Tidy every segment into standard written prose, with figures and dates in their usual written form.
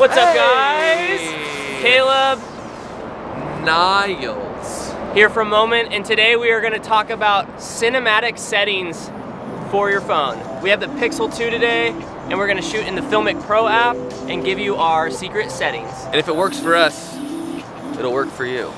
What's up, guys? Caleb. Niles. Here for a moment, and today we are going to talk about cinematic settings for your phone. We have the Pixel 2 today, and we're going to shoot in the Filmic Pro app and give you our secret settings. And if it works for us, it'll work for you.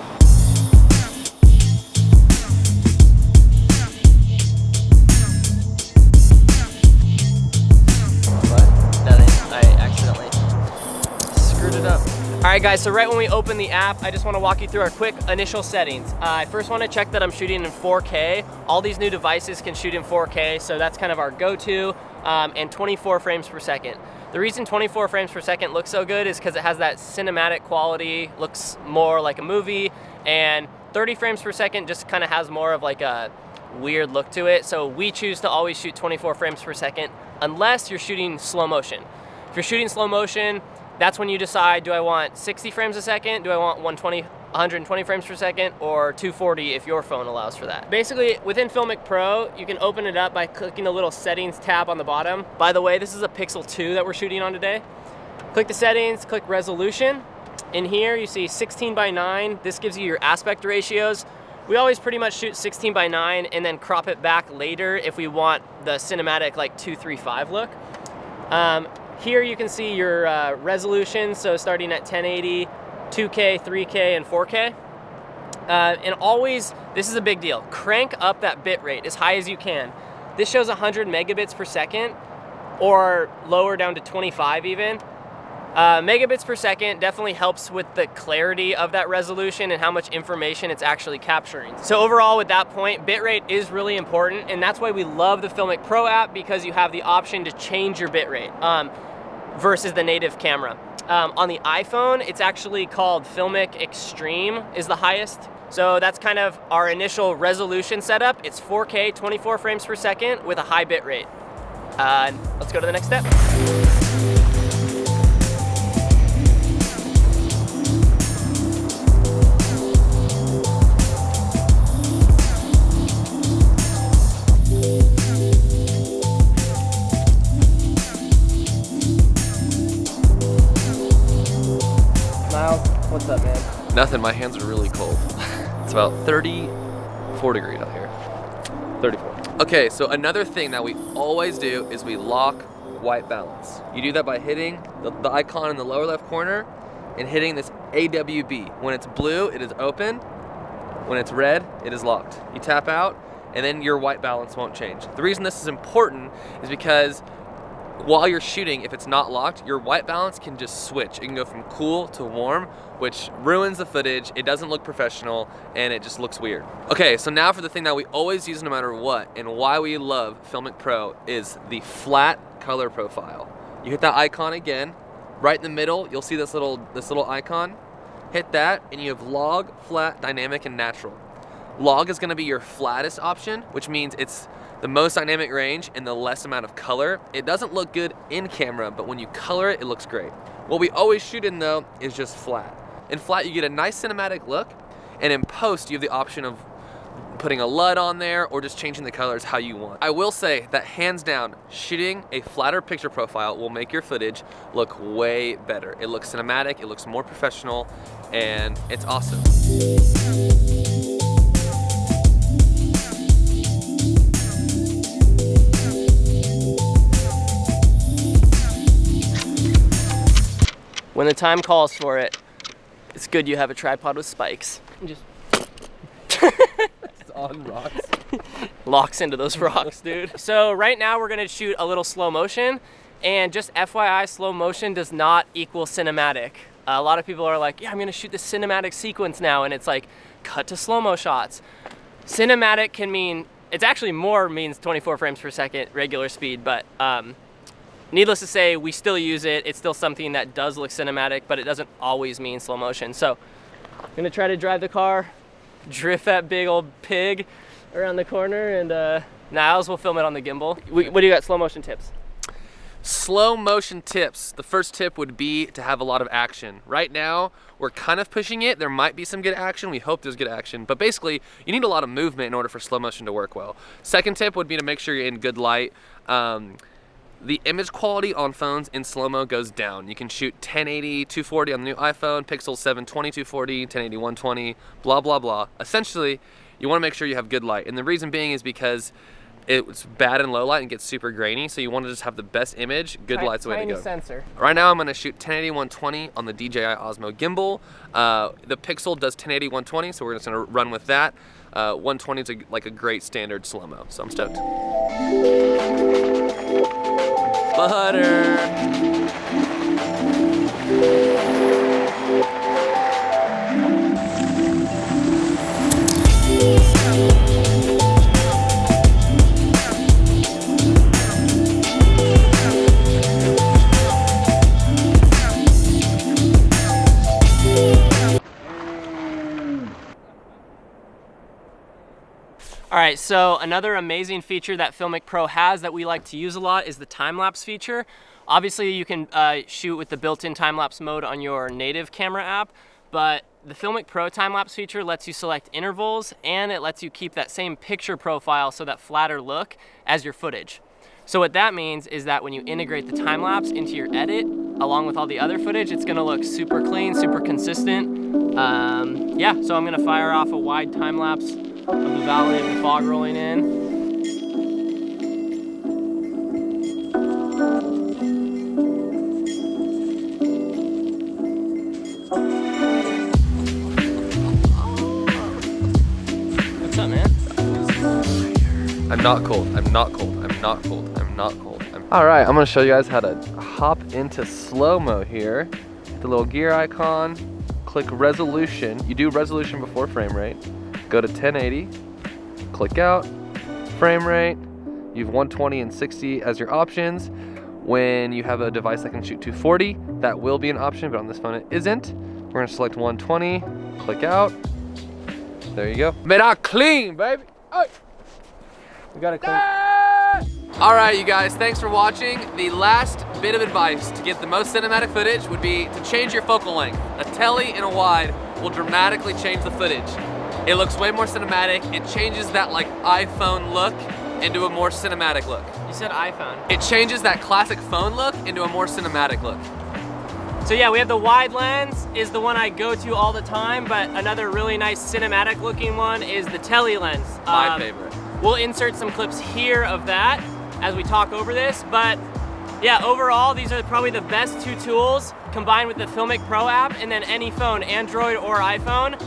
Alright guys, so right when we open the app, I just want to walk you through our quick initial settings. I first want to check that I'm shooting in 4K. All these new devices can shoot in 4K, so that's kind of our go-to, and 24 frames per second. The reason 24 frames per second looks so good is because it has that cinematic quality, looks more like a movie, and 30 frames per second just kind of has more of like a weird look to it. So we choose to always shoot 24 frames per second unless you're shooting slow motion. If you're shooting slow motion, that's when you decide, do I want 60 frames a second, do I want 120 frames per second, or 240 if your phone allows for that. Basically, within Filmic Pro, you can open it up by clicking the little settings tab on the bottom. By the way, this is a Pixel 2 that we're shooting on today. Click the settings, click resolution. In here, you see 16:9. This gives you your aspect ratios. We always pretty much shoot 16:9 and then crop it back later if we want the cinematic like 2:3:5 look. Here you can see your resolution, so starting at 1080, 2K, 3K, and 4K. And always, this is a big deal, crank up that bit rate as high as you can. This shows 100 megabits per second, or lower down to 25 even. Megabits per second definitely helps with the clarity of that resolution and how much information it's actually capturing. So overall with that point, bitrate is really important, and that's why we love the Filmic Pro app, because you have the option to change your bitrate versus the native camera. On the iPhone, it's actually called Filmic Extreme is the highest. So that's kind of our initial resolution setup. It's 4K, 24 frames per second with a high bitrate. Let's go to the next step. What's up, man? Nothing, my hands are really cold. It's about 34 degrees out here. 34. Okay, so another thing that we always do is we lock white balance. You do that by hitting the icon in the lower left corner and hitting this AWB. When it's blue, it is open. When it's red, it is locked. You tap out, and then your white balance won't change. The reason this is important is because while you're shooting, if it's not locked, your white balance can just switch. It can go from cool to warm, which ruins the footage. It doesn't look professional, and it just looks weird. Okay, so now for the thing that we always use no matter what, and why we love Filmic Pro, is the flat color profile. You hit that icon again, right in the middle, you'll see this little icon. Hit that, and you have log, flat, dynamic, and natural. Log is gonna be your flattest option, which means it's the most dynamic range and the less amount of color. It doesn't look good in camera, but when you color it, it looks great. What we always shoot in though is just flat. In flat, you get a nice cinematic look, and in post, you have the option of putting a LUT on there or just changing the colors how you want. I will say that hands down, shooting a flatter picture profile will make your footage look way better. It looks cinematic, it looks more professional, and it's awesome. When the time calls for it, it's good you have a tripod with spikes. Just It's on rocks. Locks into those rocks, dude. So right now we're gonna shoot a little slow motion, and just FYI, slow motion does not equal cinematic. A lot of people are like, yeah, I'm gonna shoot this cinematic sequence now, and it's like, cut to slow-mo shots. Cinematic can mean, it's actually means 24 frames per second regular speed, but needless to say, we still use it. It's still something that does look cinematic, but it doesn't always mean slow motion. So I'm gonna try to drive the car, drift that big old pig around the corner, and Niles will film it on the gimbal. What do you got, slow motion tips? Slow motion tips. The first tip would be to have a lot of action. Right now, we're kind of pushing it. There might be some good action. We hope there's good action, but basically, you need a lot of movement in order for slow motion to work well. Second tip would be to make sure you're in good light. the image quality on phones in slow-mo goes down. You can shoot 1080, 240 on the new iPhone, Pixel 720, 240, 1080, 120, blah, blah, blah. Essentially, you wanna make sure you have good light. And the reason being is because it's bad in low light and gets super grainy, so you wanna just have the best image, good light's the way to go. Sensor. Right now I'm gonna shoot 1080, 120 on the DJI Osmo gimbal. The Pixel does 1080, 120, so we're just gonna run with that. 120 is like a great standard slow-mo, so I'm stoked. Butter. All right, so another amazing feature that Filmic Pro has that we like to use a lot is the time-lapse feature. Obviously, you can shoot with the built-in time-lapse mode on your native camera app, but the Filmic Pro time-lapse feature lets you select intervals, and it lets you keep that same picture profile, so that flatter look, as your footage. So what that means is that when you integrate the time-lapse into your edit, along with all the other footage, it's gonna look super clean, super consistent. Yeah, so I'm gonna fire off a wide time-lapse of the valley of the fog rolling in. What's up, man? I'm not cold, I'm not cold, I'm not cold, I'm not cold. All right, I'm gonna show you guys how to hop into slow-mo here. Hit the little gear icon, click resolution. You do resolution before frame rate. Go to 1080, click out, frame rate. You have 120 and 60 as your options. When you have a device that can shoot 240, that will be an option, but on this phone it isn't. We're gonna select 120, click out. There you go. Made out clean, baby. Oh. We got a clean. All right, you guys, thanks for watching. The last bit of advice to get the most cinematic footage would be to change your focal length. A tele and a wide will dramatically change the footage. It looks way more cinematic. It changes that like iPhone look into a more cinematic look. You said iPhone. It changes that classic phone look into a more cinematic look. So yeah, we have the wide lens is the one I go to all the time, but another really nice cinematic looking one is the tele lens. My favorite. We'll insert some clips here of that as we talk over this, but yeah, overall, these are probably the best two tools combined with the Filmic Pro app and then any phone, Android or iPhone,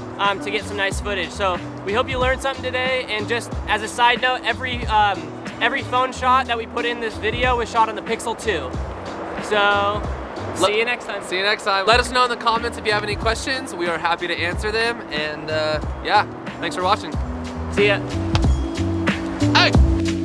to get some nice footage. So we hope you learned something today, and just as a side note, every phone shot that we put in this video was shot on the Pixel 2. So, see you next time. See you next time. Let us know in the comments if you have any questions. We are happy to answer them, and yeah, thanks for watching. See ya. Hey!